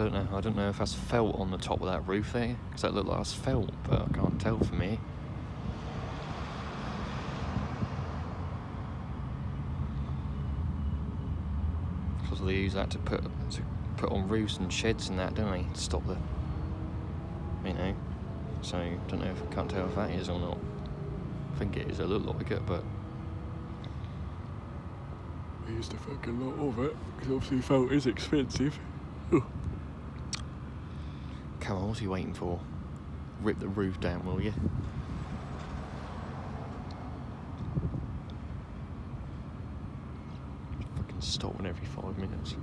I don't know if that's felt on the top of that roof there, because that looked like it's felt, but I can't tell from here. Because they use that to put on roofs and sheds and that, don't they? To stop the, you know. So I don't know if I can't tell if that is or not. I think it is. It look like it, but I used a fucking lot of it because obviously felt is expensive. Ooh. Come on, what's he waiting for? Rip the roof down, will you? Fucking stopping every 5 minutes.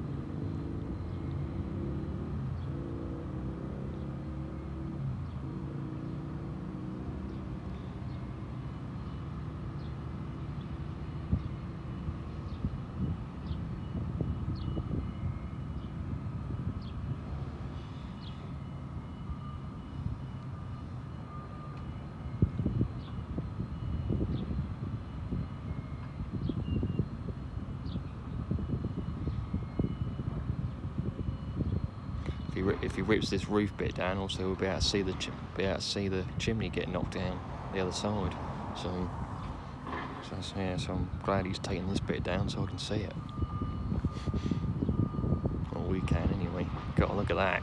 If he rips this roof bit down, also we'll be able to see the chimney get knocked down the other side. So I'm glad he's taking this bit down so I can see it. Well, we can anyway. Got to look at that.